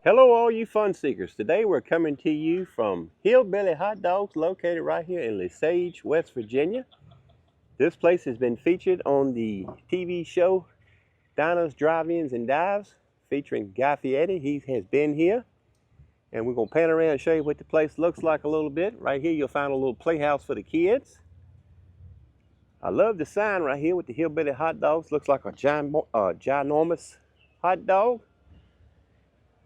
Hello all you fun seekers. Today we're coming to you from Hillbilly Hot Dogs located right here in Lesage, West Virginia. This place has been featured on the TV show Diners, Drive-Ins, and Dives featuring Guy Fieri. He has been here and we're going to pan around and show you what the place looks like a little bit. Right here you'll find a little playhouse for the kids. I love the sign right here with the Hillbilly Hot Dogs. Looks like a ginormous hot dog.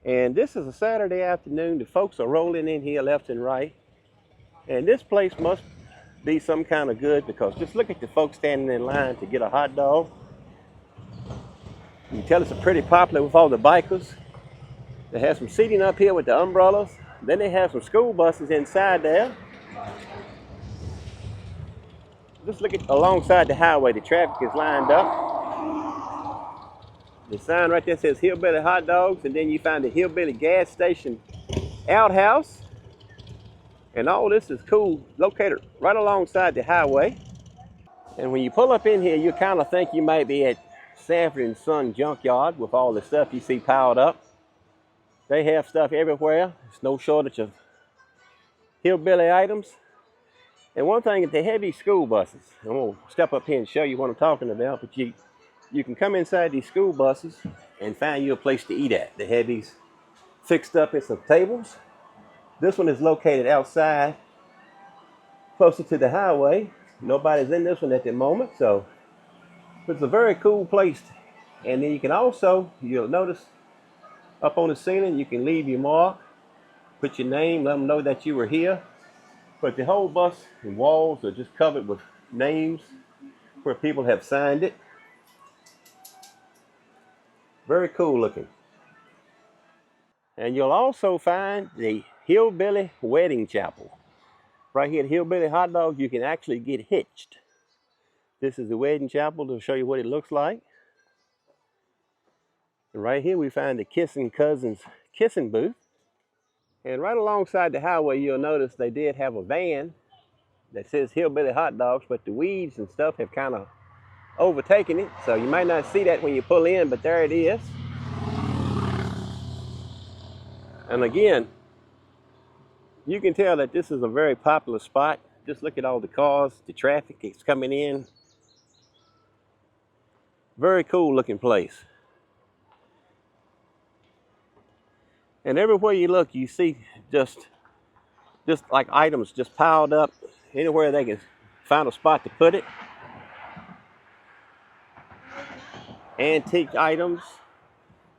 And this is a Saturday afternoon. The folks are rolling in here left and right. And this place must be some kind of good because just look at the folks standing in line to get a hot dog. You can tell it's pretty popular with all the bikers. They have some seating up here with the umbrellas. Then they have some school buses inside there. Just look at alongside the highway. The traffic is lined up. The sign right there says Hillbilly Hot Dogs, and then you find the Hillbilly gas station outhouse. And all this is cool, located right alongside the highway. And when you pull up in here, you kind of think you might be at Sanford & Son junkyard with all the stuff you see piled up. They have stuff everywhere. There's no shortage of hillbilly items. And one thing is they have these school buses. I'm going to step up here and show you what I'm talking about, but you can come inside these school buses and find you a place to eat at. They have these fixed up in some tables. This one is located outside, closer to the highway. Nobody's in this one at the moment, so it's a very cool place. And then you can also, you'll notice up on the ceiling, you can leave your mark, put your name, let them know that you were here. But the whole bus and walls are just covered with names where people have signed it. Very cool looking. And you'll also find the Hillbilly Wedding Chapel. Right here at Hillbilly Hot Dogs, you can actually get hitched. This is the wedding chapel to show you what it looks like. And right here we find the Kissing Cousins kissing booth. And right alongside the highway, you'll notice they did have a van that says Hillbilly Hot Dogs, but the weeds and stuff have kind of overtaken it. So you might not see that when you pull in, but there it is. And again, you can tell that this is a very popular spot. Just look at all the cars, the traffic is coming in. Very cool looking place. And everywhere you look, you see just like items just piled up. Anywhere they can find a spot to put it. Antique items,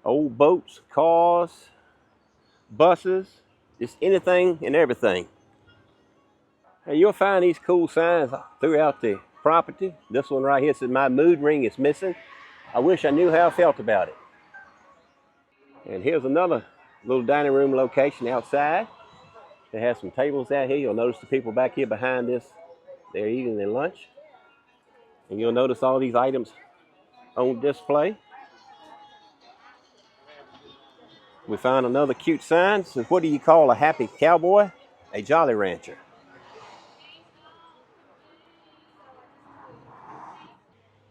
old boats, cars, buses, just anything and everything. And you'll find these cool signs throughout the property. This one right here says, "My mood ring is missing. I wish I knew how I felt about it." And here's another little dining room location outside. They have some tables out here. You'll notice the people back here behind this, they're eating their lunch. And you'll notice all these items on display. We found another cute sign. It says, "What do you call a happy cowboy? A Jolly Rancher."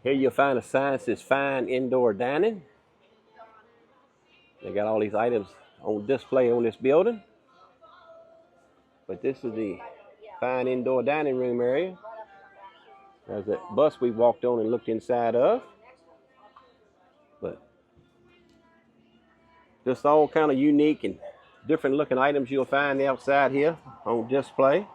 Here you'll find a sign that says "Fine Indoor Dining." They got all these items on display on this building. But this is the fine indoor dining room area. There's that bus we walked on and looked inside of. But just all kind of unique and different looking items you'll find outside here on display.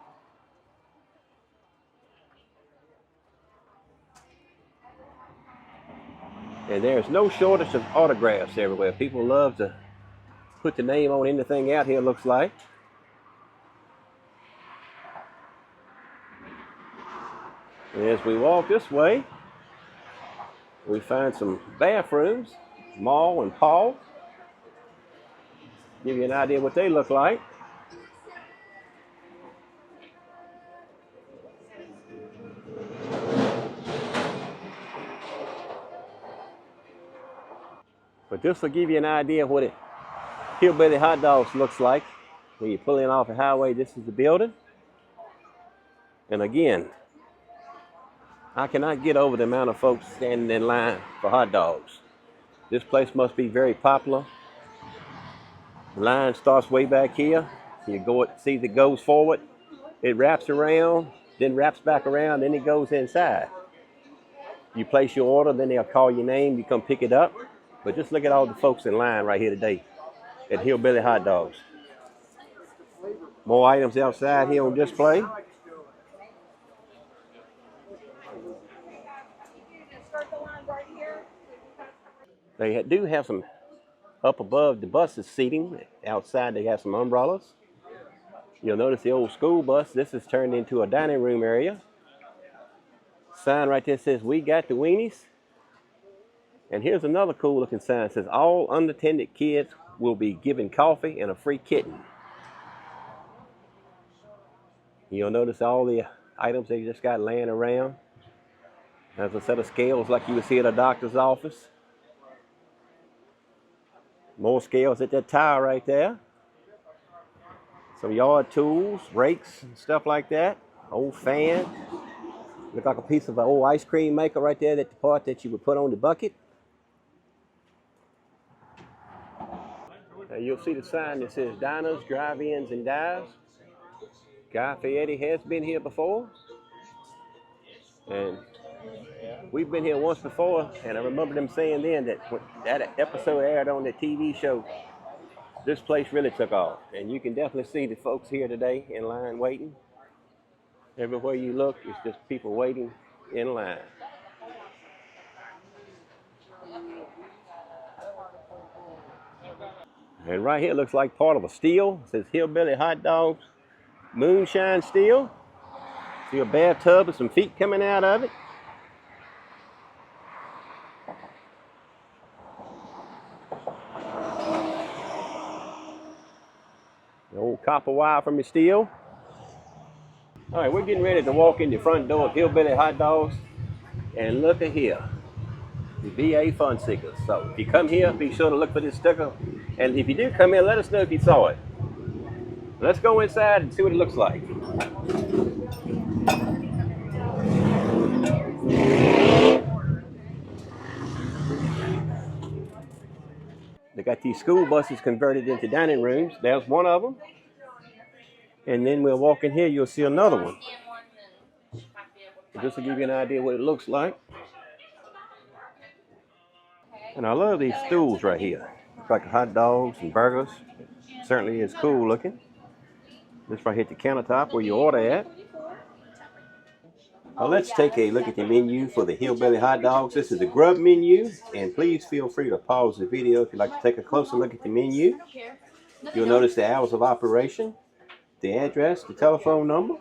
And there's no shortage of autographs everywhere. People love to put the name on anything out here, looks like. And as we walk this way, we find some bathrooms, Ma and Pa. Give you an idea what they look like. But this will give you an idea of what it Hillbilly Hot Dogs looks like. When you pull in off the highway, this is the building. And again, I cannot get over the amount of folks standing in line for hot dogs. This place must be very popular. The line starts way back here. You go, see it goes forward. It wraps around, then wraps back around, then it goes inside. You place your order, then they'll call your name. You come pick it up. But just look at all the folks in line right here today at Hillbilly Hot Dogs. More items outside here on display. They do have some up above the bus's seating. Outside they have some umbrellas. You'll notice the old school bus. This is turned into a dining room area. Sign right there says, "We got the weenies." And here's another cool looking sign. It says, "All unattended kids will be given coffee and a free kitten." You'll notice all the items they just got laying around. There's a set of scales like you would see at a doctor's office. More scales at that tire right there. Some yard tools, rakes, and stuff like that. Old fan. Look like a piece of an old ice cream maker right there, that the part that you would put on the bucket. Now you'll see the sign that says Diners, Drive-Ins, and Dives. Guy Fieri has been here before. And we've been here once before, and I remember them saying then that when that episode aired on the TV show, this place really took off. And you can definitely see the folks here today in line waiting. Everywhere you look, it's just people waiting in line. And right here looks like part of a steel. It says Hillbilly Hot Dogs, Moonshine Steel. See a bathtub with some feet coming out of it. The old copper wire from the steel. All right, we're getting ready to walk in the front door of Hillbilly Hot Dogs. And look at here, the VA Fun Seekers. So if you come here, be sure to look for this sticker. And if you do come in, let us know if you saw it. Let's go inside and see what it looks like. They got these school buses converted into dining rooms. There's one of them. And then we'll walk in here, you'll see another one. Just to give you an idea what it looks like. And I love these stools right here. It's like hot dogs and burgers. Certainly is cool looking. This right here at the countertop where you order at. Now let's take a look at the menu for the Hillbilly Hot Dogs. This is the grub menu, and please feel free to pause the video if you'd like to take a closer look at the menu. You'll notice the hours of operation, the address, the telephone number.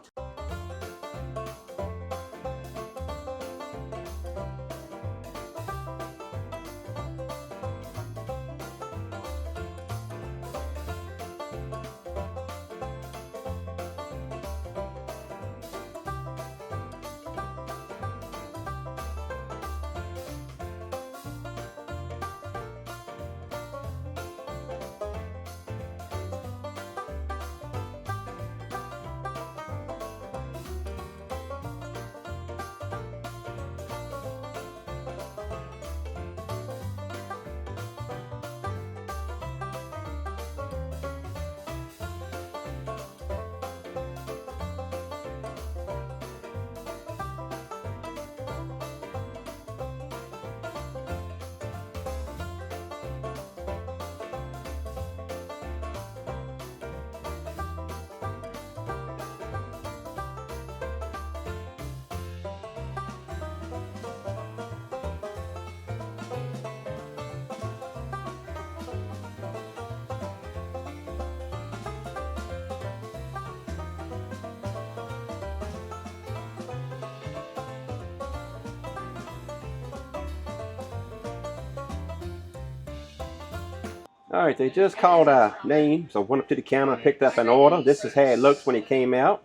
All right, they just called our name, so I went up to the counter, picked up an order. This is how it looks when it came out.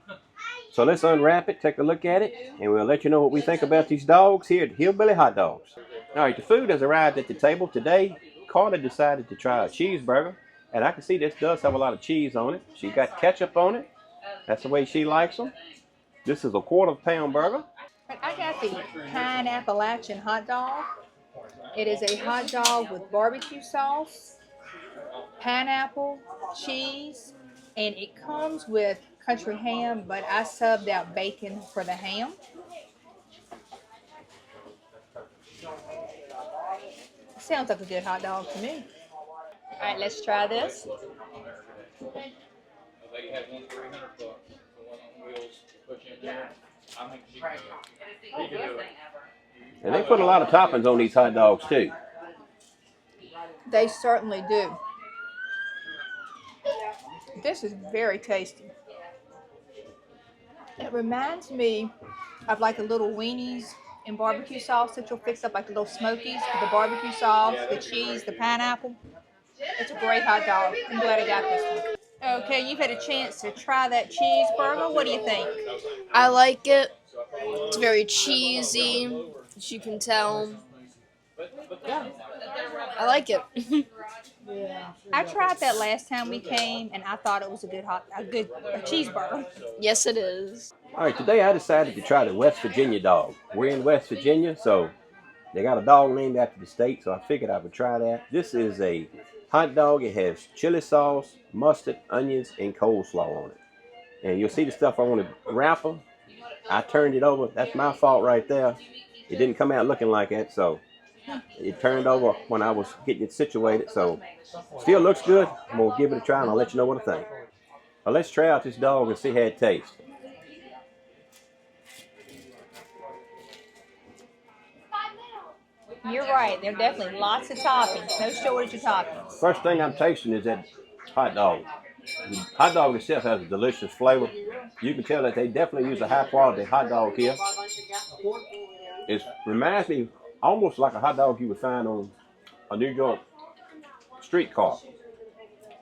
So let's unwrap it, take a look at it, and we'll let you know what we think about these dogs here at Hillbilly Hot Dogs. All right, the food has arrived at the table. Today, Carter decided to try a cheeseburger, and I can see this does have a lot of cheese on it. She got ketchup on it. That's the way she likes them. This is a quarter-pound burger. I got the Appomattox hot dog. It is a hot dog with barbecue sauce, pineapple, cheese, and it comes with country ham, but I subbed out bacon for the ham. Sounds like a good hot dog to me. All right, let's try this. And they put a lot of toppings on these hot dogs too. They certainly do. This is very tasty. It reminds me of like the little weenies in barbecue sauce that you'll fix up, like the little smokies, the barbecue sauce, the cheese, the pineapple. It's a great hot dog. I'm glad I got this one. Okay, you've had a chance to try that cheeseburger. What do you think? I like it. It's very cheesy, as you can tell. Yeah, I like it. I tried that last time we came, and I thought it was a good cheeseburger. Yes, it is. All right, today I decided to try the West Virginia dog. We're in West Virginia, so they got a dog named after the state, so I figured I would try that. This is a hot dog. It has chili sauce, mustard, onions, and coleslaw on it. And you'll see the stuff on the wrapper. I turned it over. That's my fault right there. It didn't come out looking like that, so it turned over when I was getting it situated. So still looks good. I'm going to give it a try, and I'll let you know what I think. Well, let's try out this dog and see how it tastes. You're right. There are definitely lots of toppings. No shortage of toppings. First thing I'm tasting is that hot dog. The hot dog itself has a delicious flavor. You can tell that they definitely use a high quality hot dog here. It reminds me almost like a hot dog you would find on a New York street car.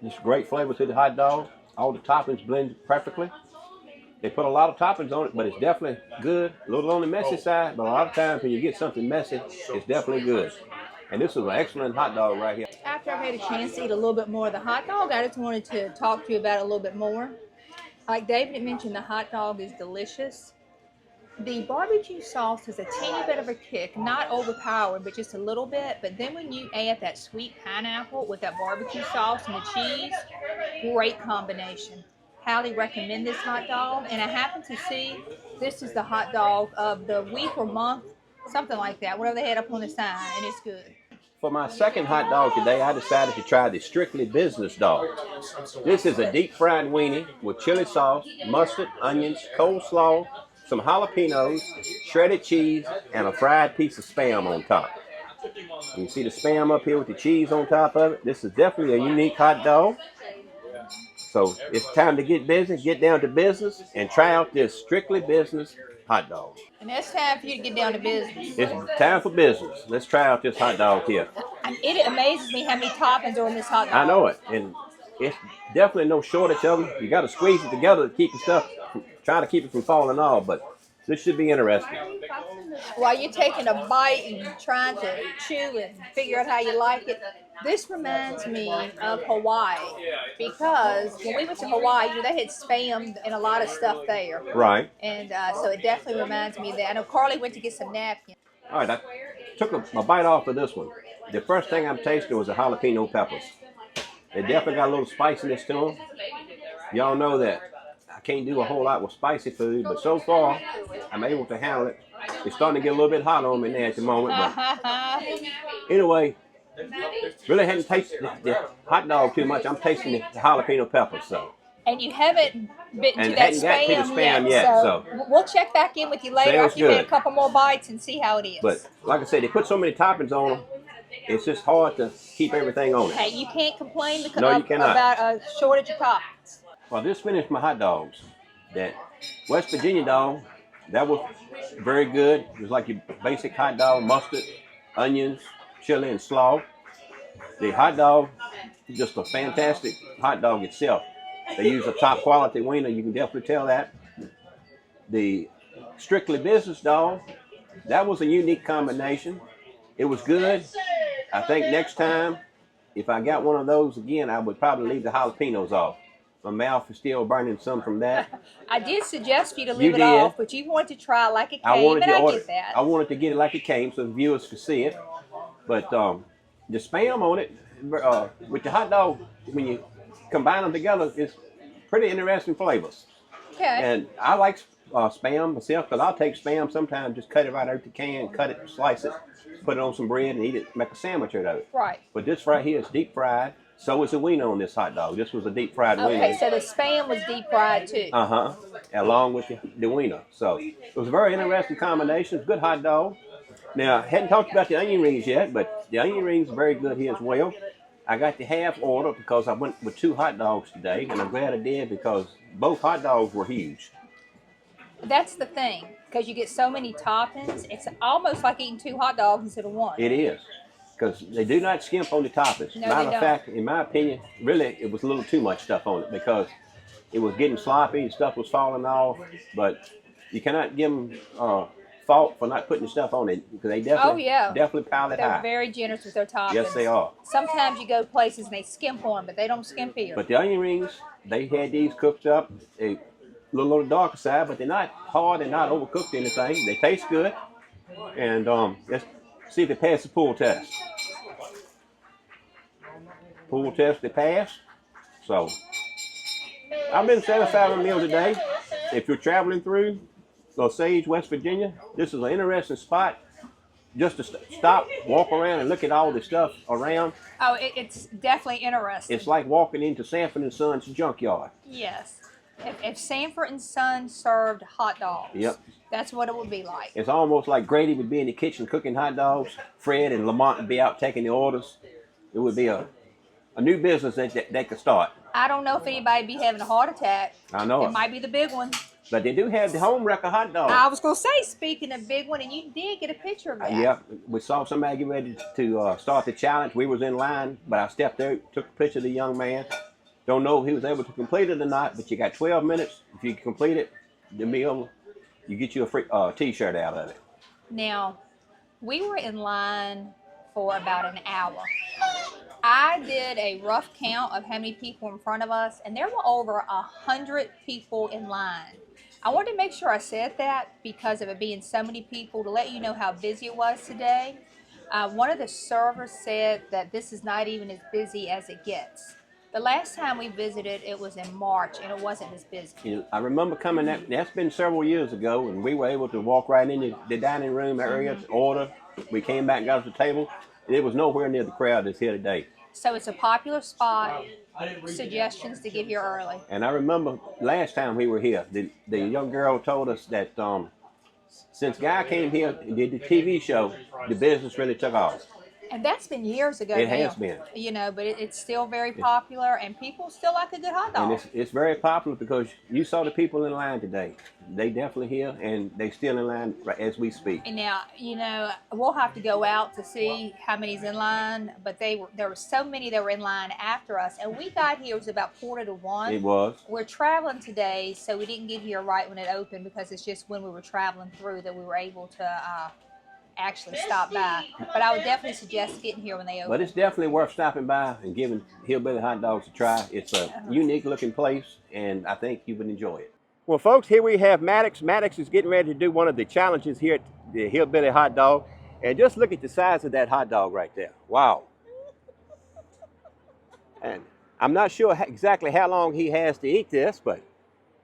It's great flavor to the hot dog. All the toppings blend perfectly. They put a lot of toppings on it, but it's definitely good. A little on the messy side, but a lot of times when you get something messy, it's definitely good. And this is an excellent hot dog right here. After I've had a chance to eat a little bit more of the hot dog, I just wanted to talk to you about it a little bit more. Like David mentioned, the hot dog is delicious. The barbecue sauce has a teeny bit of a kick, not overpowering, but just a little bit. But then when you add that sweet pineapple with that barbecue sauce and the cheese, great combination. Highly recommend this hot dog. And I happen to see this is the hot dog of the week or month, something like that, whatever they had up on the sign, and it's good. For my second hot dog today, I decided to try the Strictly Business dog. This is a deep fried weenie with chili sauce, mustard, onions, coleslaw, some jalapenos, shredded cheese, and a fried piece of Spam on top. You see the Spam up here with the cheese on top of it? This is definitely a unique hot dog. So it's time to get busy, get down to business, and try out this Strictly Business hot dog. And it's time for you to get down to business. It's time for business. Let's try out this hot dog here. It amazes me how many toppings are in this hot dog. I know it, and it's definitely no shortage of them. You got to squeeze it together to keep the stuff, try to keep it from falling off, but this should be interesting. While you're taking a bite and trying to chew and figure out how you like it, this reminds me of Hawaii, because when we went to Hawaii, they had Spam and a lot of stuff there. Right. And so it definitely reminds me of that. I know Carly went to get some napkins. All right, I took a bite off of this one. The first thing I'm tasting was the jalapeno peppers. They definitely got a little spiciness to them. Y'all know that I can't do a whole lot with spicy food, but so far, I'm able to handle it. It's starting to get a little bit hot on me now at the moment, but anyway, really hadn't tasted the hot dog too much. I'm tasting the jalapeno peppers, so. And you haven't bitten And to that hadn't got to the Spam Spam yet, so. We'll check back in with you later Sounds after you've had a good. couple more bites and see how it is. But like I said, they put so many toppings on them, it's just hard to keep everything on it. Hey, you can't complain because No, you cannot. about a shortage of toppings. Well, this finished my hot dogs. That West Virginia dog, that was very good. It was like your basic hot dog, mustard, onions, chili, and slaw. The hot dog, just a fantastic hot dog itself. They use a top quality wiener, you can definitely tell that. The Strictly Business dog, that was a unique combination. It was good. I think next time, if I got one of those again, I would probably leave the jalapenos off. My mouth is still burning some from that. I did suggest you to leave it did. off, but you wanted to try like it came, I wanted and to I order, get that. I wanted to get it like it came so the viewers could see it. But the Spam on it, with the hot dog, when you combine them together, it's pretty interesting flavors. Okay. And I like Spam myself because I'll take Spam sometimes, just cut it right out the can, cut it, slice it, put it on some bread and eat it, make a sandwich out of it. Right. But this right here is deep fried. So is the wiener on this hot dog. This was a deep fried wiener. Okay, so the Spam was deep fried too. Along with the wiener. So it was a very interesting combination. Good hot dog. Now, I hadn't talked about the onion rings yet, but the onion rings are very good here as well. I got the half order because I went with 2 hot dogs today, and I'm glad I did because both hot dogs were huge. That's the thing, because you get so many toppings, it's almost like eating 2 hot dogs instead of 1. It is, because they do not skimp on the toppings. No, Matter of fact, in my opinion, really, it was a little too much stuff on it because it was getting sloppy, stuff was falling off, but you cannot give them fault for not putting stuff on it because they definitely pile it high. They're very generous with their toppings. Yes, they are. Sometimes you go places and they skimp on them, but they don't skimp here. But the onion rings, they had these cooked up a little on the darker side, but they're not hard and not overcooked or anything. They taste good. And let's see if they pass the pull test. Pull test, they passed. So I've been satisfied with a meal today. If you're traveling through Lesage, West Virginia, this is an interesting spot just to stop, walk around, and look at all the stuff around. Oh, it's definitely interesting. It's like walking into Sanford and Son's junkyard. Yes. If Sanford and Son served hot dogs, yep, that's what it would be like. It's almost like Grady would be in the kitchen cooking hot dogs. Fred and Lamont would be out taking the orders. It would be a new business that they could start. I don't know if anybody would be having a heart attack. I know it might be the big one. But they do have the home wrecker hot dog. I was going to say, speaking of big one, and you did get a picture of that. Yeah, we saw somebody get ready to start the challenge. We was in line, but I stepped out, took a picture of the young man. Don't know if he was able to complete it or not, but you got 12 minutes. If you complete it, the meal, you get you a free T-shirt out of it. Now, we were in line for about an hour. I did a rough count of how many people in front of us, and there were over 100 people in line. I wanted to make sure I said that because of it being so many people, to let you know how busy it was today. One of the servers said that this is not even as busy as it gets. The last time we visited, it was in March, and it wasn't as busy. You know, I remember coming, that's been several years ago, and we were able to walk right in the dining room area to order. We came back and got to the table, and it was nowhere near the crowd that's here today. So it's a popular spot. Suggestions to get here early. And I remember last time we were here, the young girl told us that since Guy came here and did the TV show, the business really took off. And that's been years ago. It has been. You know, but it's still very popular, and people still like a good hot dog. And it's very popular because you saw the people in line today. They definitely here, and they still in line right as we speak. And now, you know, we'll have to go out to see how many's in line, but there were so many that were in line after us, and we got here, it was about 1:45. It was. We're traveling today, so we didn't get here right when it opened because it's just when we were traveling through that we were able to actually stop by. But I would definitely suggest getting here when they open. But it's definitely worth stopping by and giving Hillbilly Hot Dogs a try. It's a unique looking place, and I think you would enjoy it. Well, folks, here we have Maddox. Maddox is getting ready to do one of the challenges here at the Hillbilly Hot Dog. And just look at the size of that hot dog right there. Wow. And I'm not sure exactly how long he has to eat this, but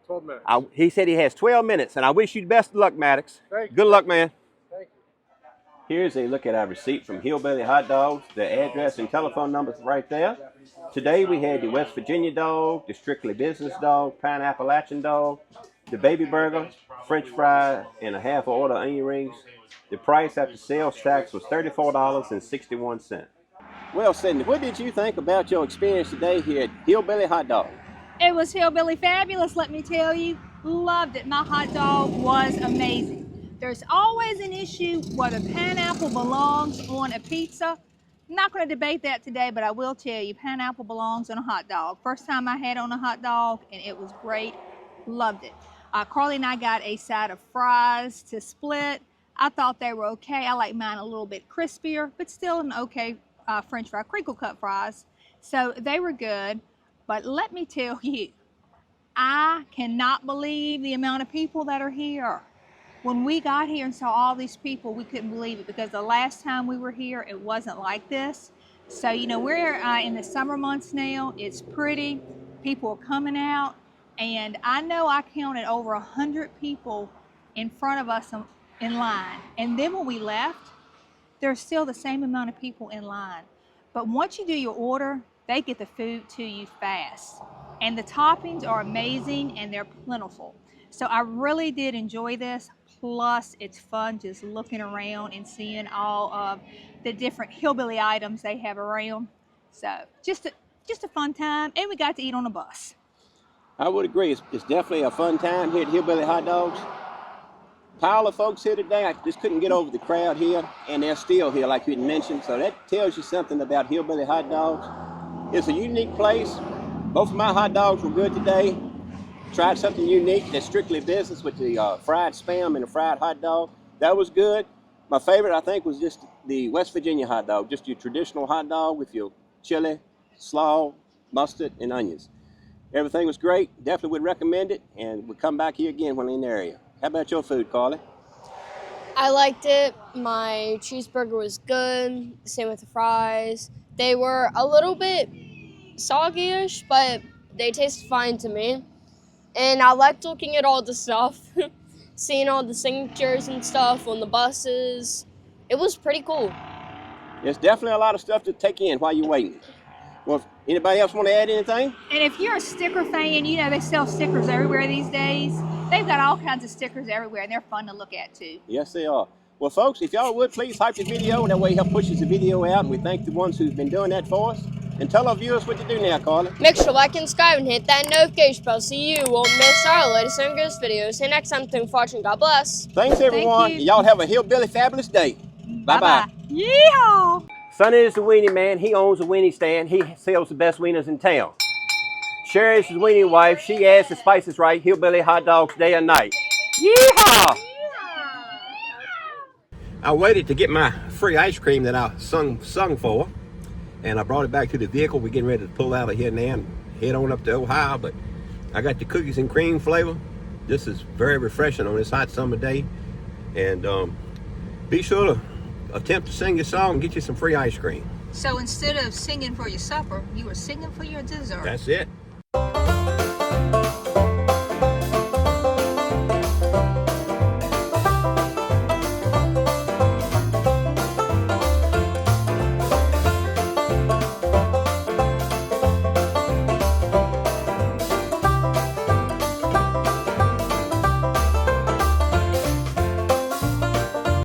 12 minutes. He said he has 12 minutes, and I wish you the best of luck, Maddox. Thank you. Good luck, man. Thank you. Here's a look at our receipt from Hillbilly Hot Dogs. The address and telephone numbers right there. Today we had the West Virginia dog, the Strictly Business dog, Pineapple Appalachian dog, the baby burger, French fry, and a half a order of onion rings. The price after sales tax was $34.61. Well, Sydney, what did you think about your experience today here at Hillbilly Hot Dog? It was Hillbilly fabulous, let me tell you. Loved it. My hot dog was amazing. There's always an issue whether pineapple belongs on a pizza. I'm not going to debate that today, but I will tell you, pineapple belongs on a hot dog. First time I had it on a hot dog, and it was great. Loved it. Carly and I got a side of fries to split. I thought they were okay. I like mine a little bit crispier, but still an okay French fry, crinkle cut fries. So they were good. But let me tell you, I cannot believe the amount of people that are here. When we got here and saw all these people, we couldn't believe it because the last time we were here, it wasn't like this. So, you know, we're in the summer months now. It's pretty. People are coming out. And I know I counted over 100 people in front of us in line. And then when we left, there's still the same amount of people in line. But once you do your order, they get the food to you fast. And the toppings are amazing and they're plentiful. So I really did enjoy this. Plus, it's fun just looking around and seeing all of the different hillbilly items they have around. So just a fun time, and we got to eat on a bus. I would agree. It's definitely a fun time here at Hillbilly Hot Dogs. Pile of folks here today. I just couldn't get over the crowd here, and they're still here, like you had mentioned. So that tells you something about Hillbilly Hot Dogs. It's a unique place. Both of my hot dogs were good today. Tried something unique that's strictly business with the fried Spam and the fried hot dog. That was good. My favorite, I think, was just the West Virginia hot dog, just your traditional hot dog with your chili, slaw, mustard, and onions. Everything was great. Definitely would recommend it, and we'll come back here again when in the area. How about your food, Carly? I liked it. My cheeseburger was good. Same with the fries. They were a little bit soggy-ish, but they tasted fine to me. And I liked looking at all the stuff, seeing all the signatures and stuff on the buses. It was pretty cool. There's definitely a lot of stuff to take in while you're waiting. Well, anybody else want to add anything? And if you're a sticker fan, you know they sell stickers everywhere these days. They've got all kinds of stickers everywhere, and they're fun to look at too. Yes, they are. Well, folks, if y'all would, please hype the video. That way help pushes the video out, and we thank the ones who've been doing that for us. And tell our viewers what to do now, Carly. Make sure to like and subscribe and hit that notification bell so you won't miss our latest and greatest videos. See you next time. Thanks for watching. God bless. Thanks, everyone. Thank you. Y'all have a hillbilly fabulous day. Bye-bye. Yeehaw! Sonny is the weenie man. He owns a weenie stand. He sells the best wieners in town. Sherry is his weenie wife. She adds the spices right. Hillbilly hot dogs day and night. Yeehaw! I waited to get my free ice cream that I sung for, and I brought it back to the vehicle. We're getting ready to pull out of here now and head on up to Ohio, but I got the cookies and cream flavor. This is very refreshing on this hot summer day, and be sure to attempt to sing your song and get you some free ice cream. So instead of singing for your supper, you were singing for your dessert. That's it.